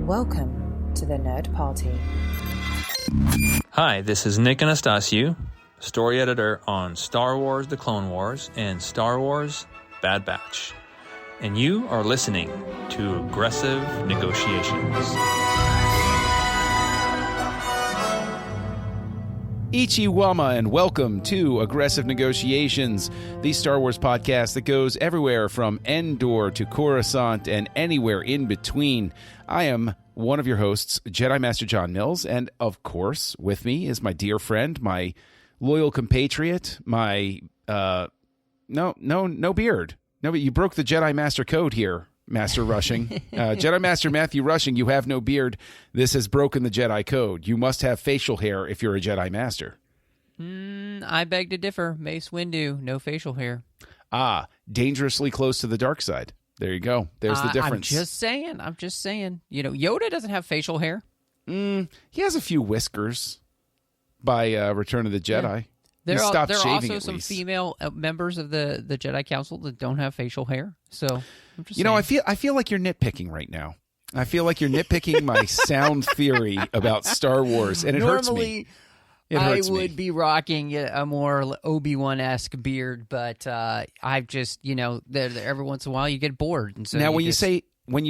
Welcome to the Nerd Party. Hi, this is Nick Anastasiou, story editor on Star Wars The Clone Wars and Star Wars Bad Batch. And you are listening to Aggressive Negotiations. Ichiwama, and welcome to Aggressive Negotiations, the Star Wars podcast that goes everywhere from Endor to Coruscant and anywhere in between. I am one of your hosts, Jedi Master John Mills, and of course, with me is my dear friend, my loyal compatriot, my, no beard. No, but you broke the Jedi Master code here, Master Rushing. Jedi Master Matthew Rushing, you have no beard. This has broken the Jedi code. You must have facial hair if you're a Jedi Master. I beg to differ. Mace Windu, no facial hair. Dangerously close to the dark side. There you go. There's the difference. I'm just saying. You know, Yoda doesn't have facial hair. He has a few whiskers by Return of the Jedi. Yeah. There are also some least. female members of the Jedi Council that don't have facial hair. So, I'm just saying. I feel like you're nitpicking right now. I feel like you're nitpicking my sound theory about Star Wars, and it hurts me. I would be rocking a more Obi-Wan-esque beard, but I've just, every once in a while you get bored. And so now, when you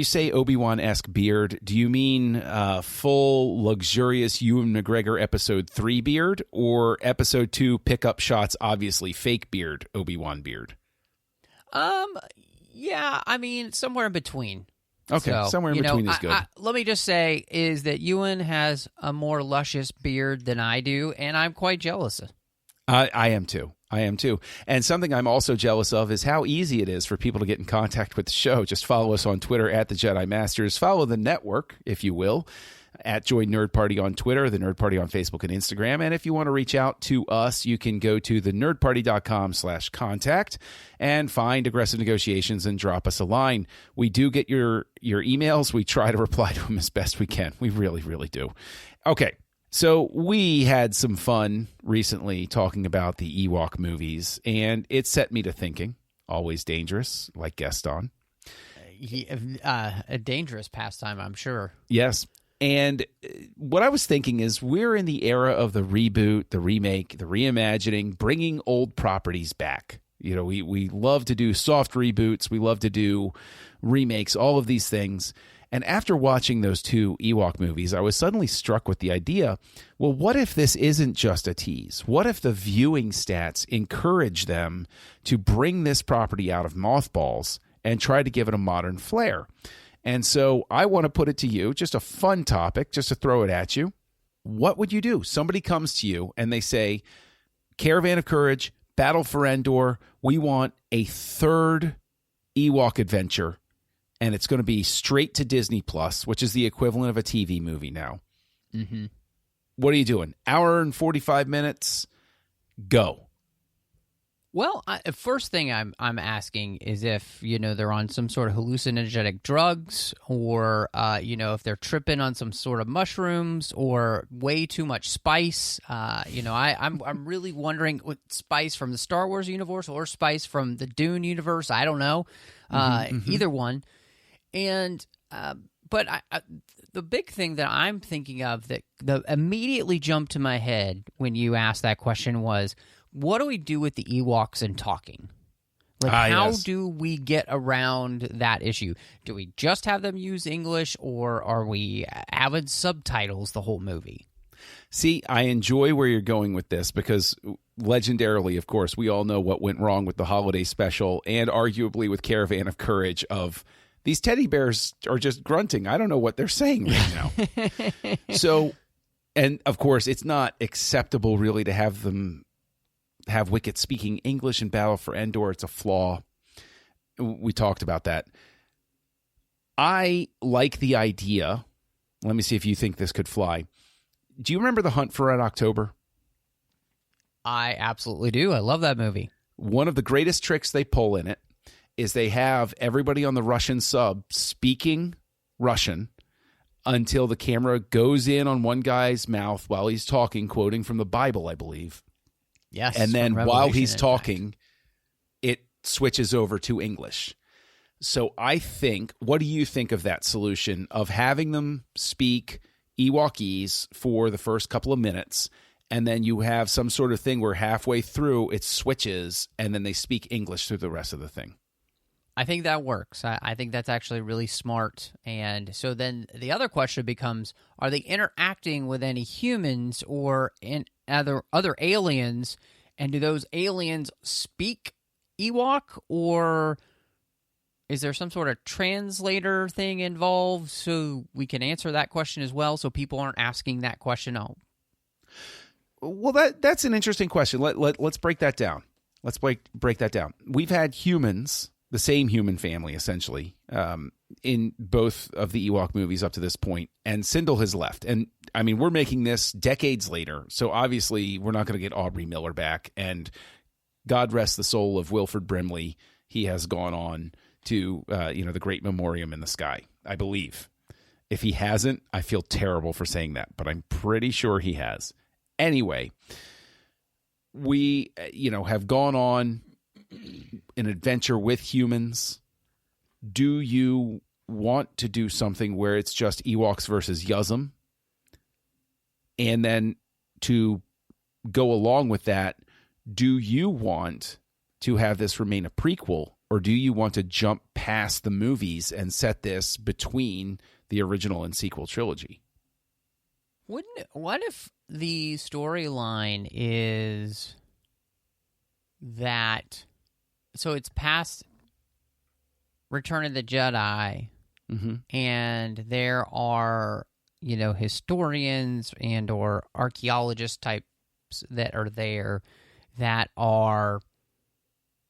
say Obi-Wan-esque beard, do you mean full, luxurious Ewan McGregor Episode 3 beard, or Episode 2 pickup shots, obviously fake beard, Obi-Wan beard? Yeah, I mean, somewhere in between. Okay, so, somewhere in between is good. Let me just say is that Ewan has a more luscious beard than I do, and I'm quite jealous. I am too. And something I'm also jealous of is how easy it is for people to get in contact with the show. Just follow us on Twitter at the Jedi Masters. Follow the network, if you will, at Join Nerd Party on Twitter, the Nerd Party on Facebook and Instagram. And if you want to reach out to us, you can go to thenerdparty.com/contact and find Aggressive Negotiations and drop us a line. We do get your emails. We try to reply to them as best we can. We really, really do. Okay. So we had some fun recently talking about the Ewok movies, and it set me to thinking. Always dangerous, like Gaston. A dangerous pastime, I'm sure. Yes. And what I was thinking is we're in the era of the reboot, the remake, the reimagining, bringing old properties back. You know, we love to do soft reboots. We love to do remakes, all of these things. And after watching those two Ewok movies, I was suddenly struck with the idea, well, what if this isn't just a tease? What if the viewing stats encourage them to bring this property out of mothballs and try to give it a modern flair? And so I want to put it to you, just a fun topic, just to throw it at you. What would you do? Somebody comes to you and they say, Caravan of Courage, Battle for Endor, we want a third Ewok Adventure. And it's going to be straight to Disney Plus, which is the equivalent of a TV movie now. Mm-hmm. What are you doing? Hour and 45 minutes? Go. Well, first thing I'm asking is if, they're on some sort of hallucinogenic drugs or, if they're tripping on some sort of mushrooms or way too much spice. I'm really wondering what spice from the Star Wars universe or spice from the Dune universe. I don't know. Either one. And, but the big thing that I'm thinking of that immediately jumped to my head when you asked that question was, what do we do with the Ewoks and talking? How do we get around that issue? Do we just have them use English, or are we having subtitles the whole movie? See, I enjoy where you're going with this because legendarily, of course, we all know what went wrong with the holiday special and arguably with Caravan of Courage of these teddy bears are just grunting. I don't know what they're saying right now. So, and of course, it's not acceptable really to have them have Wicket speaking English in Battle for Endor. It's a flaw. We talked about that. I like the idea. Let me see if you think this could fly. Do you remember The Hunt for Red October? I absolutely do. I love that movie. One of the greatest tricks they pull in it is they have everybody on the Russian sub speaking Russian until the camera goes in on one guy's mouth while he's talking, quoting from the Bible, I believe. Yes. And then while he's talking, it switches over to English. So I think, what do you think of that solution of having them speak Ewokese for the first couple of minutes, and then you have some sort of thing where halfway through it switches, and then they speak English through the rest of the thing? I think that works. I think that's actually really smart. And so then the other question becomes, are they interacting with any humans or other aliens, and do those aliens speak Ewok, or is there some sort of translator thing involved so we can answer that question as well, so people aren't asking that question? Oh. Well, that's an interesting question. Let's break that down. Let's break that down. We've had humans, the same human family, essentially, in both of the Ewok movies up to this point, and Sindel has left. And, I mean, we're making this decades later, so obviously we're not going to get Aubrey Miller back, and God rest the soul of Wilford Brimley. He has gone on to, the great memoriam in the sky, I believe. If he hasn't, I feel terrible for saying that, but I'm pretty sure he has. Anyway, we, have gone on an adventure with humans. Do you want to do something where it's just Ewoks versus Yuzum? And then to go along with that, do you want to have this remain a prequel, or do you want to jump past the movies and set this between the original and sequel trilogy? What if the storyline is that, so it's past Return of the Jedi, and there are, historians and or archaeologist types that are there that are,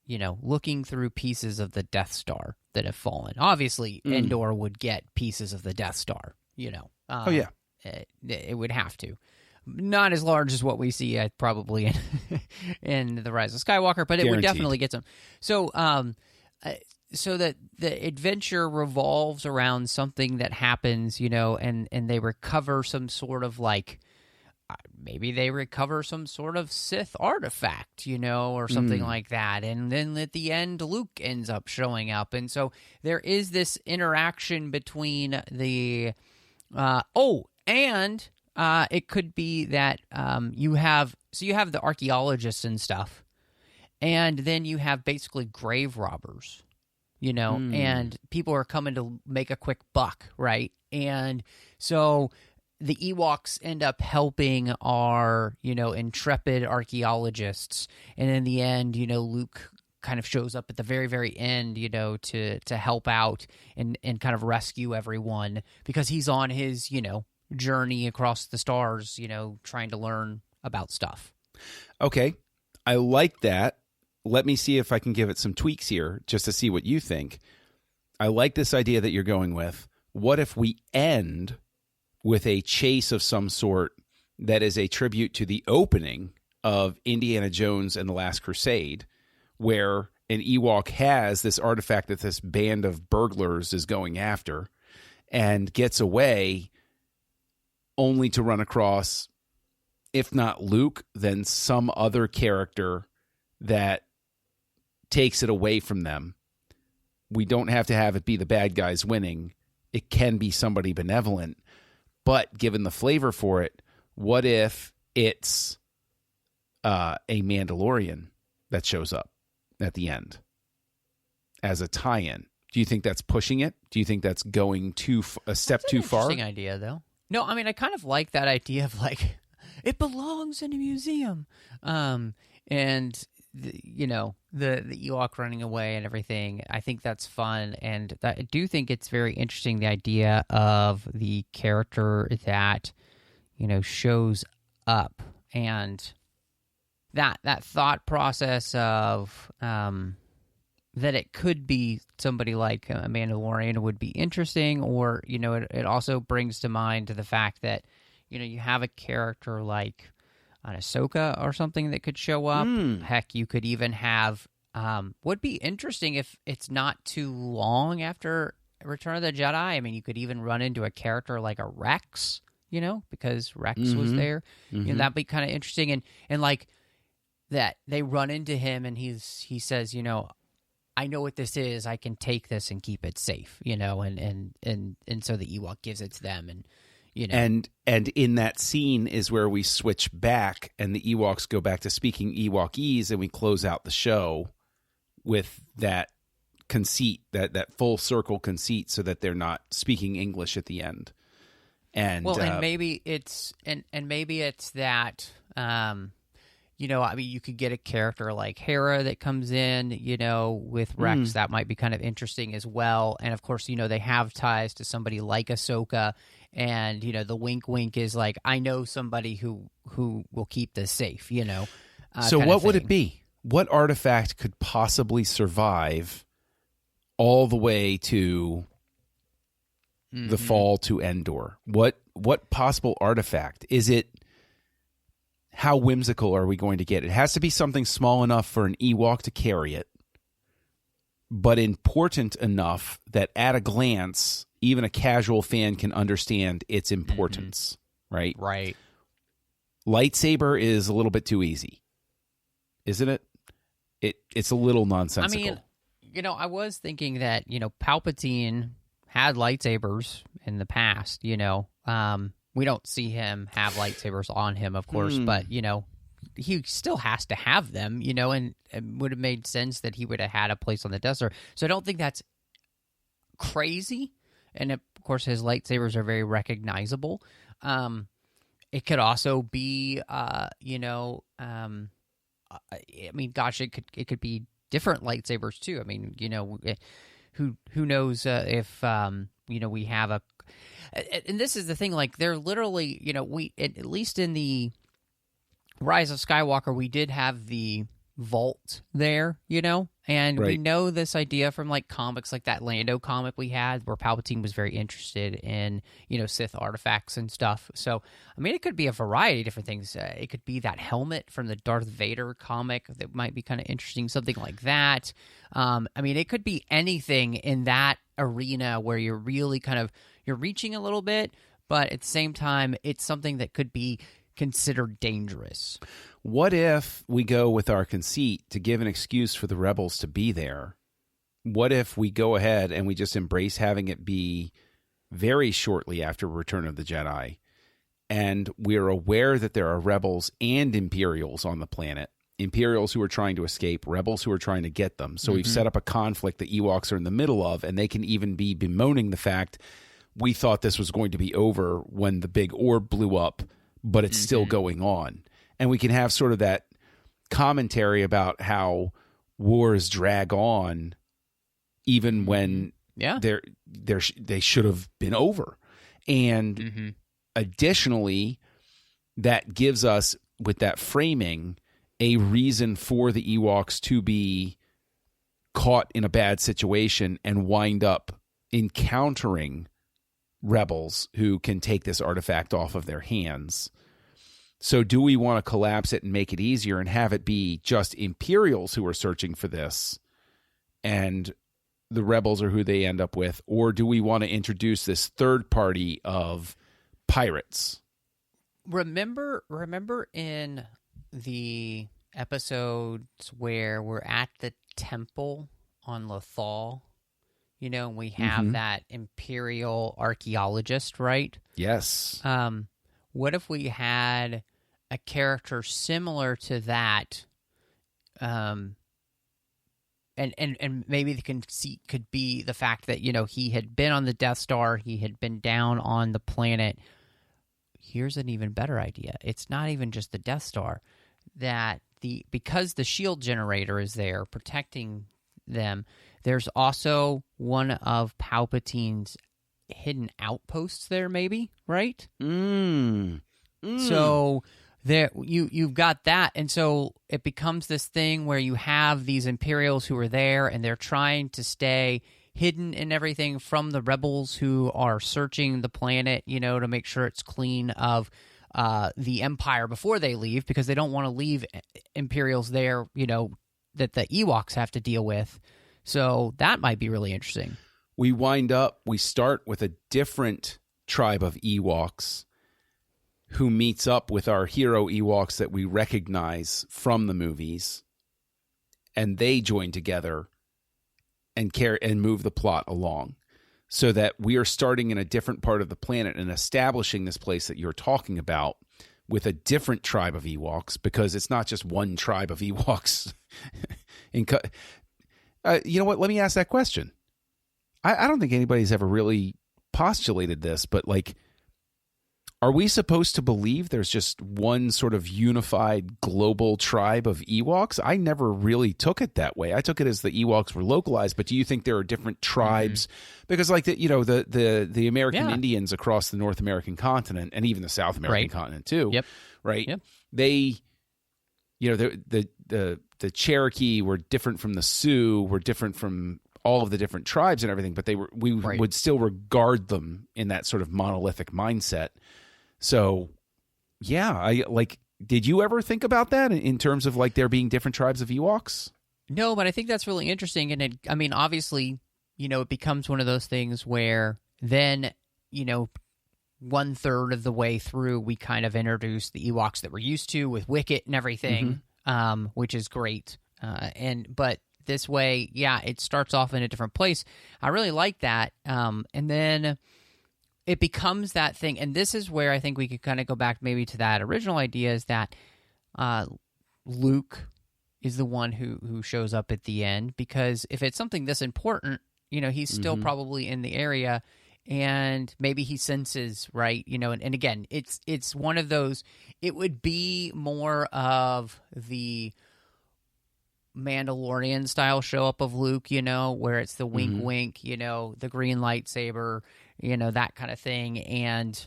looking through pieces of the Death Star that have fallen. Obviously, Endor would get pieces of the Death Star, Oh, yeah. It would have to. Not as large as what we see probably in The Rise of Skywalker, but it would definitely get some. So so that the adventure revolves around something that happens, and they recover some sort of maybe they recover some sort of Sith artifact, or something like that. And then at the end, Luke ends up showing up. And so there is this interaction between the... and it could be that you have the archaeologists and stuff, and then you have basically grave robbers, and people are coming to make a quick buck, right? And so the Ewoks end up helping our, intrepid archaeologists, and in the end, Luke kind of shows up at the very, very end, to help out and kind of rescue everyone, because he's on his, journey across the stars, trying to learn about stuff. Okay. I like that. Let me see if I can give it some tweaks here just to see what you think. I like this idea that you're going with. What if we end with a chase of some sort that is a tribute to the opening of Indiana Jones and the Last Crusade, where an Ewok has this artifact that this band of burglars is going after and gets away, only to run across, if not Luke, then some other character that takes it away from them. We don't have to have it be the bad guys winning. It can be somebody benevolent. But given the flavor for it, what if it's a Mandalorian that shows up at the end as a tie-in? Do you think that's pushing it? Do you think that's going a step too far? Interesting idea, though. No, I mean, I kind of like that idea of it belongs in a museum, and the Ewok running away and everything. I think that's fun, and I do think it's very interesting, the idea of the character that shows up, and that thought process of that it could be somebody like a Mandalorian would be interesting, or it also brings to mind the fact that you have a character like an Ahsoka or something that could show up. Heck, you could even have would be interesting if it's not too long after Return of the Jedi. I mean, you could even run into a character like a Rex, because Rex was there. That'd be kind of interesting, and like that they run into him and he says, I know what this is. I can take this and keep it safe, you know, and so the Ewok gives it to them, and you know, and in that scene is where we switch back, and the Ewoks go back to speaking Ewokese, and we close out the show with that conceit, that full circle conceit, so that they're not speaking English at the end. And well, and maybe it's maybe it's that. You know, I mean, you could get a character like Hera that comes in, you know, with Rex. That might be kind of interesting as well. And, of course, you know, they have ties to somebody like Ahsoka. And, you know, the wink is like, I know somebody who will keep this safe, you know. So what would it be? What artifact could possibly survive all the way to the fall to Endor? What possible artifact? Is it... How whimsical are we going to get? It has to be something small enough for an Ewok to carry it, but important enough that at a glance, even a casual fan can understand its importance, right? Right. Lightsaber is a little bit too easy, isn't it? It's a little nonsensical. I mean, you know, I was thinking that, you know, Palpatine had lightsabers in the past, you know. We don't see him have lightsabers on him, of course, but, you know, he still has to have them, you know, and it would have made sense that he would have had a place on the Death Star. So I don't think that's crazy. And, of course, his lightsabers are very recognizable. It could also be, you know, I mean, gosh, it could be different lightsabers, too. I mean, you know, who knows if, you know, we have a... And this is the thing, like, they're literally, you know, we at least in the Rise of Skywalker, we did have the vault there, you know, and we know this idea from, like, comics like that Lando comic we had where Palpatine was very interested in, you know, Sith artifacts and stuff. So, I mean, it could be a variety of different things. It could be that helmet from the Darth Vader comic that might be kind of interesting, something like that. I mean, it could be anything in that arena where you're really kind of... You're reaching a little bit, but at the same time, it's something that could be considered dangerous. What if we go with our conceit to give an excuse for the rebels to be there? What if we go ahead and we just embrace having it be very shortly after Return of the Jedi, and we're aware that there are rebels and Imperials on the planet, Imperials who are trying to escape, rebels who are trying to get them. So we've set up a conflict the Ewoks are in the middle of, and they can even be bemoaning the fact we thought this was going to be over when the big orb blew up, but it's still going on. And we can have sort of that commentary about how wars drag on even when they should have been over. And additionally, that gives us, with that framing, a reason for the Ewoks to be caught in a bad situation and wind up encountering rebels who can take this artifact off of their hands. So do we want to collapse it and make it easier and have it be just Imperials who are searching for this and the rebels are who they end up with? Or do we want to introduce this third party of pirates? Remember in the episodes where we're at the temple on Lothal, you know, we have that Imperial archaeologist, right? Yes. What if we had a character similar to that, and maybe the conceit could be the fact that, you know, he had been on the Death Star, he had been down on the planet. Here's an even better idea. It's not even just the Death Star. Because the shield generator is there protecting them, there's also one of Palpatine's hidden outposts there, maybe, right? So there you've got that, and so it becomes this thing where you have these Imperials who are there, and they're trying to stay hidden and everything from the rebels who are searching the planet, you know, to make sure it's clean of the Empire before they leave, because they don't want to leave Imperials there, you know, that the Ewoks have to deal with. So that might be really interesting. We start with a different tribe of Ewoks who meets up with our hero Ewoks that we recognize from the movies, and they join together and move the plot along, so that we are starting in a different part of the planet and establishing this place that you're talking about with a different tribe of Ewoks, because it's not just one tribe of Ewoks. You know what? Let me ask that question. I don't think anybody's ever really postulated this, but like, are we supposed to believe there's just one sort of unified global tribe of Ewoks? I never really took it that way. I took it as the Ewoks were localized, but do you think there are different tribes? Because like the American Indians across the North American continent, and even the South American continent too, right? Yep. They, the Cherokee were different from the Sioux, were different from all of the different tribes and everything, but we would still regard them in that sort of monolithic mindset. So, yeah, did you ever think about that in terms of like there being different tribes of Ewoks? No, but I think that's really interesting. And obviously, it becomes one of those things where then, 1/3 of the way through, we kind of introduce the Ewoks that we're used to with Wicket and everything, which is great. But this way, it starts off in a different place. I really like that. And then it becomes that thing. And this is where I think we could kind of go back maybe to that original idea, is that Luke is the one who shows up at the end, because if it's something this important, he's still probably in the area, and maybe he senses, right? And again, it's one of those, it would be more of the Mandalorian style show up of Luke, where it's the wink wink, the green lightsaber, that kind of thing. And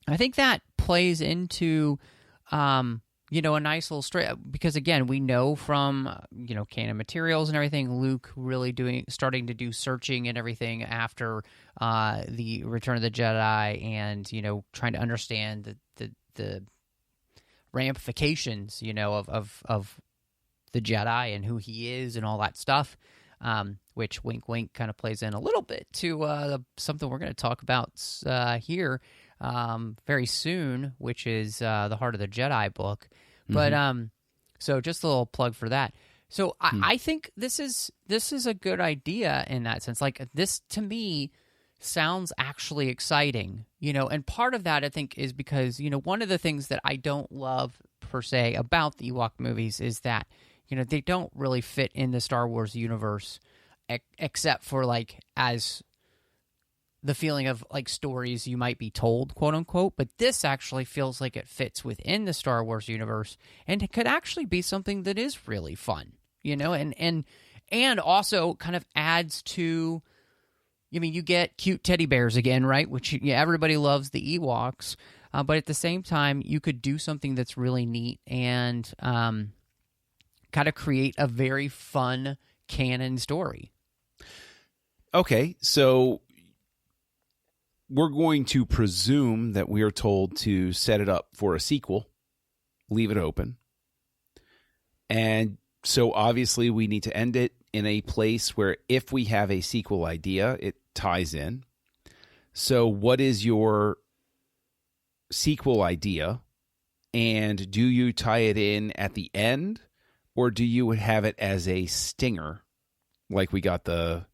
I think that plays into a nice little story, because again, we know from canon materials and everything, Luke really starting to do searching and everything after the Return of the Jedi, and trying to understand the ramifications of the Jedi and who he is and all that stuff, which wink wink kind of plays in a little bit to something we're going to talk about here very soon, which is the Heart of the Jedi book. But so just a little plug for that. So I think this is a good idea in that sense. Like, this to me sounds actually exciting, and part of that I think is because one of the things that I don't love per se about the Ewok movies is that they don't really fit in the Star Wars universe, except for like as the feeling of like stories you might be told, quote unquote. But this actually feels like it fits within the Star Wars universe, and it could actually be something that is really fun, and also kind of adds to. You get cute teddy bears again, right? Which everybody loves the Ewoks, but at the same time, you could do something that's really neat and kind of create a very fun canon story. Okay, so we're going to presume that we are told to set it up for a sequel, leave it open. And so obviously we need to end it in a place where if we have a sequel idea, it ties in. So what is your sequel idea? And do you tie it in at the end? Or do you have it as a stinger, like we got the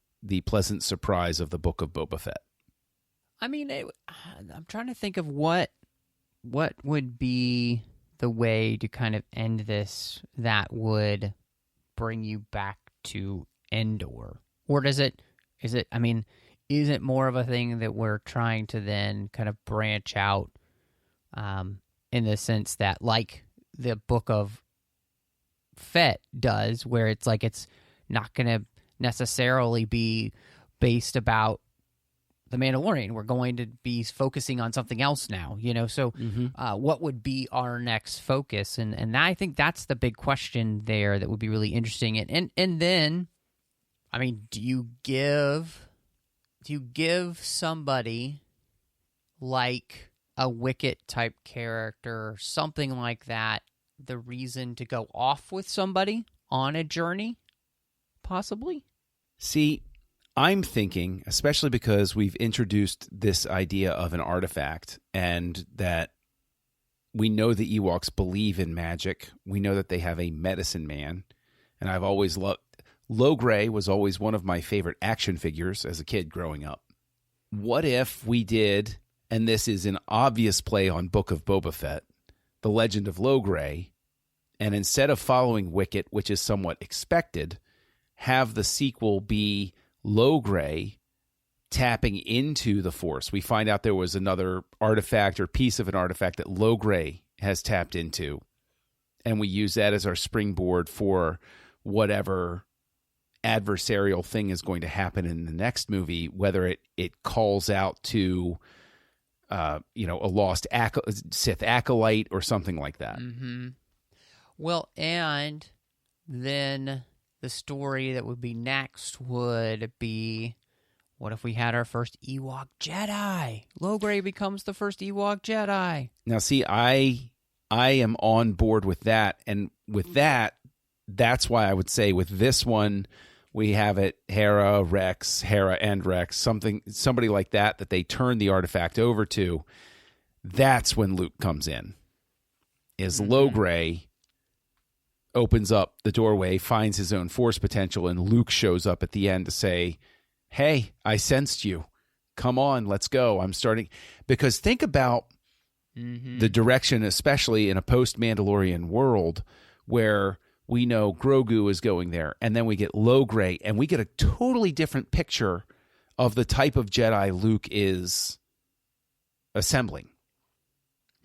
pleasant surprise of the Book of Boba Fett? I'm trying to think of what would be the way to kind of end this that would bring you back to Endor. Or is it more of a thing that we're trying to then kind of branch out in the sense that, like the Book of Fett does, where it's like it's not going to necessarily be based about the Mandalorian. We're going to be focusing on something else now, So what would be our next focus? And I think that's the big question there that would be really interesting. And then, do you give somebody like a Wicket type character, something like that, the reason to go off with somebody on a journey, possibly? See, I'm thinking, especially because we've introduced this idea of an artifact, and that we know the Ewoks believe in magic. We know that they have a medicine man, and I've always Logray was always one of my favorite action figures as a kid growing up. What if we did, and this is an obvious play on Book of Boba Fett, The Legend of Logray, and instead of following Wicket, which is somewhat expected, have the sequel be Logray tapping into the Force. We find out there was another artifact or piece of an artifact that Logray has tapped into, and we use that as our springboard for whatever adversarial thing is going to happen in the next movie, whether it calls out to a lost Sith acolyte or something like that. Mm-hmm. Well, and then the story that would be next would be, what if we had our first Ewok Jedi? Logray becomes the first Ewok Jedi. Now, see, I am on board with that, and with that, that's why I would say with this one, we have it Hera and Rex, somebody like that they turn the artifact over to. That's when Luke comes in. Is Logray opens up the doorway, finds his own Force potential, and Luke shows up at the end to say, hey, I sensed you. Come on, let's go. I'm starting. Because think about the direction, especially in a post-Mandalorian world, where we know Grogu is going there, and then we get Logray, and we get a totally different picture of the type of Jedi Luke is assembling.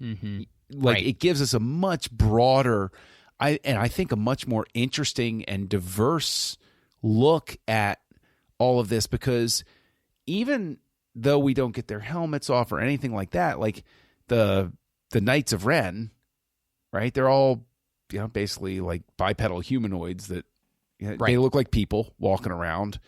Mm-hmm. It gives us a much broader, I think a much more interesting and diverse look at all of this, because even though we don't get their helmets off or anything like that, like the Knights of Ren, right? They're all basically like bipedal humanoids that they look like people walking around.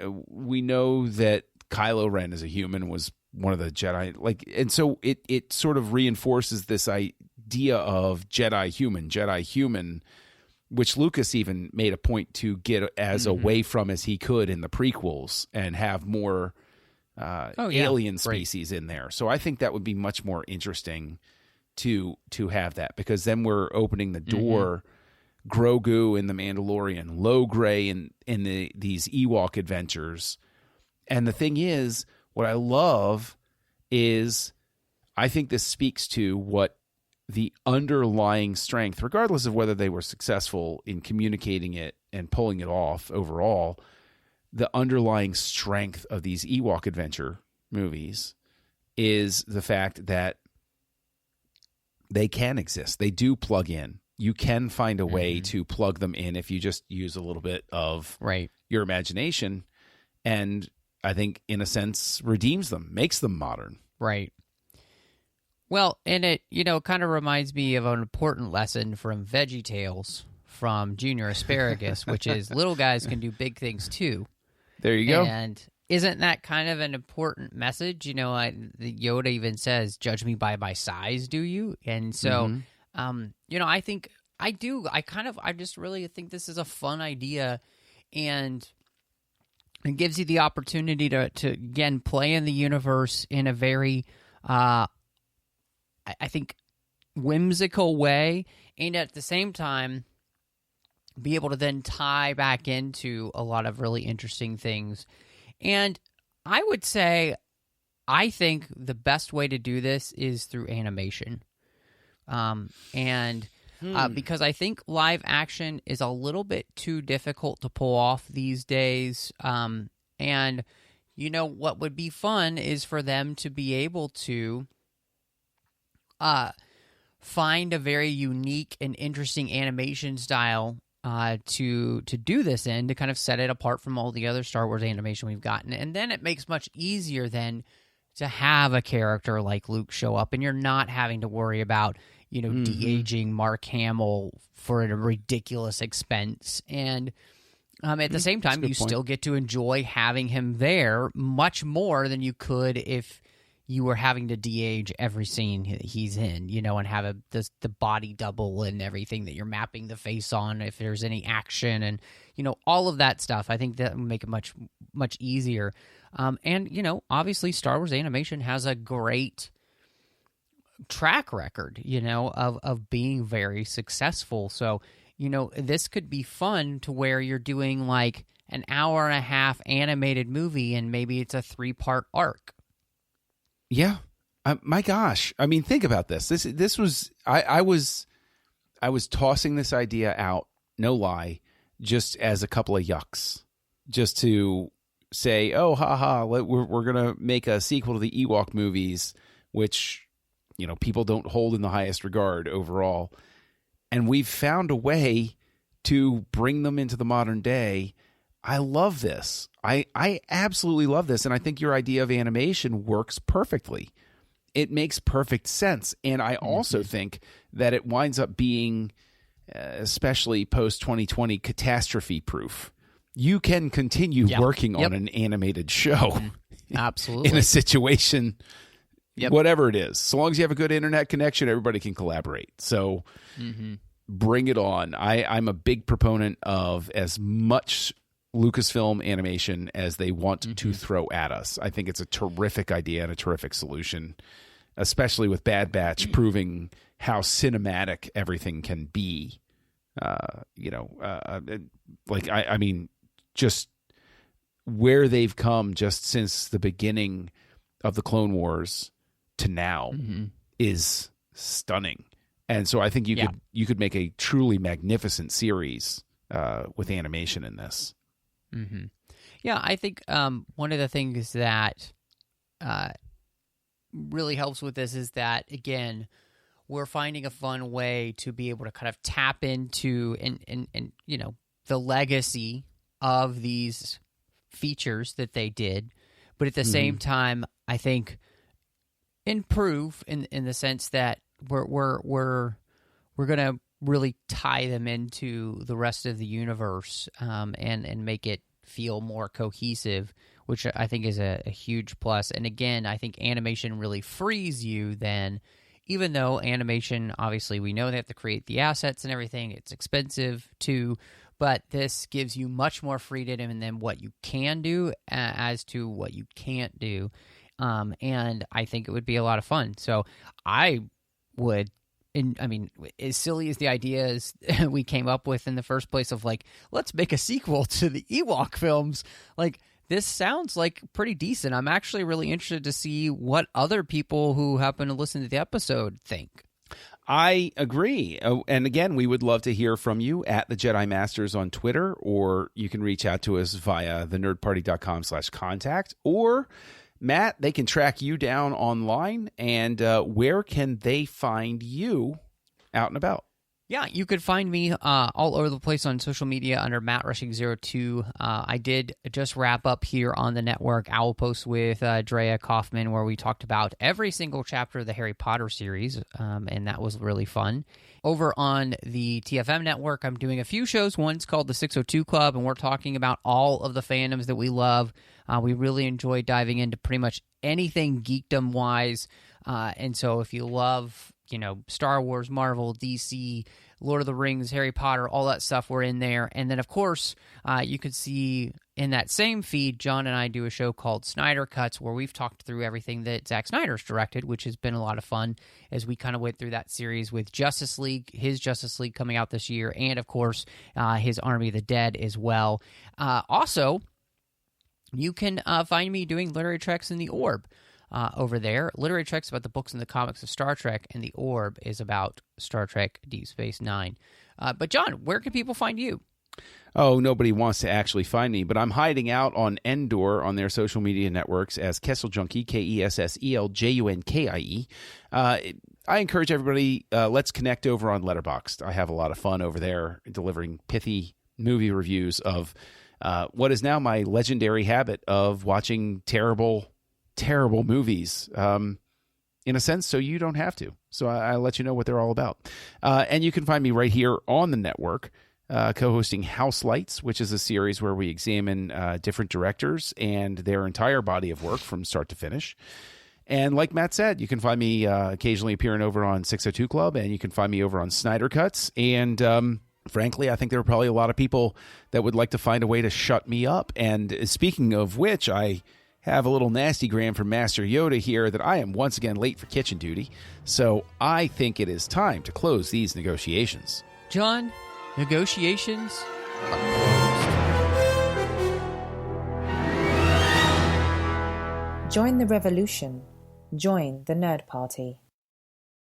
We know that Kylo Ren as a human was one of the Jedi, and so it sort of reinforces this idea of Jedi human, which Lucas even made a point to get as away from as he could in the prequels and have more alien species in there. So I think that would be much more interesting to have that, because then we're opening the door. Grogu in The Mandalorian, Logray in these Ewok adventures. And the thing is, what I love is I think this speaks to what the underlying strength, regardless of whether they were successful in communicating it and pulling it off overall, the underlying strength of these Ewok Adventure movies is the fact that they can exist. They do plug in. You can find a way to plug them in if you just use a little bit of your imagination, and I think, in a sense, redeems them, makes them modern. Right. Well, and it, kind of reminds me of an important lesson from VeggieTales from Junior Asparagus, which is little guys can do big things too. There you go. And isn't that kind of an important message? Yoda even says, "Judge me by my size, do you?" And so, I think I do. I just really think this is a fun idea, and it gives you the opportunity to again play in the universe in a very, I think, whimsical way, and at the same time be able to then tie back into a lot of really interesting things. And I would say, I think the best way to do this is through animation. Because I think live action is a little bit too difficult to pull off these days. And what would be fun is for them to be able to find a very unique and interesting animation style to do this in, to kind of set it apart from all the other Star Wars animation we've gotten. And then it makes much easier then to have a character like Luke show up, and you're not having to worry about de-aging Mark Hamill for a ridiculous expense. And at the same time, you still get to enjoy having him there much more than you could if you were having to de-age every scene he's in, and have the body double and everything that you're mapping the face on if there's any action and, all of that stuff. I think that would make it much, much easier. And, obviously Star Wars animation has a great track record, of being very successful. So, this could be fun to where you're doing like an hour and a half animated movie and maybe it's a 3-part arc. Yeah. My gosh. I mean, think about this. This was, I was tossing this idea out, no lie, just as a couple of yucks, just to say, oh, haha, we're going to make a sequel to the Ewok movies, which, people don't hold in the highest regard overall. And we've found a way to bring them into the modern day. I love this. I absolutely love this. And I think your idea of animation works perfectly. It makes perfect sense. And I also think that it winds up being, especially post-2020, catastrophe-proof. You can continue working on an animated show. Absolutely. In a situation, whatever it is. So long as you have a good internet connection, everybody can collaborate. So bring it on. I'm a big proponent of as much Lucasfilm animation as they want to throw at us. I think it's a terrific idea and a terrific solution, especially with Bad Batch proving how cinematic everything can be. I mean, just where they've come just since the beginning of the Clone Wars to now is stunning. And so I think you could make a truly magnificent series with animation in this. Yeah, I think one of the things that really helps with this is that, again, we're finding a fun way to be able to kind of tap into and the legacy of these features that they did, but at the same time, I think improve in the sense that we're going to really tie them into the rest of the universe and make it feel more cohesive, which I think is a huge plus. And again, I think animation really frees you then, even though animation, obviously, we know they have to create the assets and everything. It's expensive too, but this gives you much more freedom in then what you can do as to what you can't do. And I think it would be a lot of fun. So I would, as silly as the idea is we came up with in the first place of like, let's make a sequel to the Ewok films, like, this sounds like pretty decent. I'm actually really interested to see what other people who happen to listen to the episode think. I agree. And again, we would love to hear from you at the Jedi Masters on Twitter, or you can reach out to us via thenerdparty.com/contact, or Matt, they can track you down online. And where can they find you out and about? Yeah, you could find me all over the place on social media under MattRushing02. I did just wrap up here on the network Owl Post with Drea Kaufman, where we talked about every single chapter of the Harry Potter series, and that was really fun. Over on the TFM network, I'm doing a few shows. One's called the 602 Club, and we're talking about all of the fandoms that we love. We really enjoy diving into pretty much anything geekdom-wise, and so if you love Star Wars, Marvel, DC, Lord of the Rings, Harry Potter, all that stuff, we're in there. And then, of course, you could see in that same feed, John and I do a show called Snyder Cuts, where we've talked through everything that Zack Snyder's directed, which has been a lot of fun as we kind of went through that series with Justice League, his Justice League coming out this year, and, of course, his Army of the Dead as well. Also, you can find me doing Literary Treks in the Orb. Over there, Literary Treks about the books and the comics of Star Trek, and The Orb is about Star Trek Deep Space Nine. But John, where can people find you? Oh, nobody wants to actually find me, but I'm hiding out on Endor on their social media networks as Kessel Junkie, KESSELJUNKIE. I encourage everybody, let's connect over on Letterboxd. I have a lot of fun over there delivering pithy movie reviews of what is now my legendary habit of watching terrible movies, in a sense, so you don't have to. So I let you know what they're all about. And you can find me right here on the network, co-hosting House Lights, which is a series where we examine different directors and their entire body of work from start to finish. And like Matt said, you can find me occasionally appearing over on 602 Club, and you can find me over on Snyder Cuts. And frankly, I think there are probably a lot of people that would like to find a way to shut me up. And speaking of which, I have a little nasty gram from Master Yoda here that I am once again late for kitchen duty. So I think it is time to close these negotiations. John, Negotiations are closed. Join the revolution. Join the Nerd Party.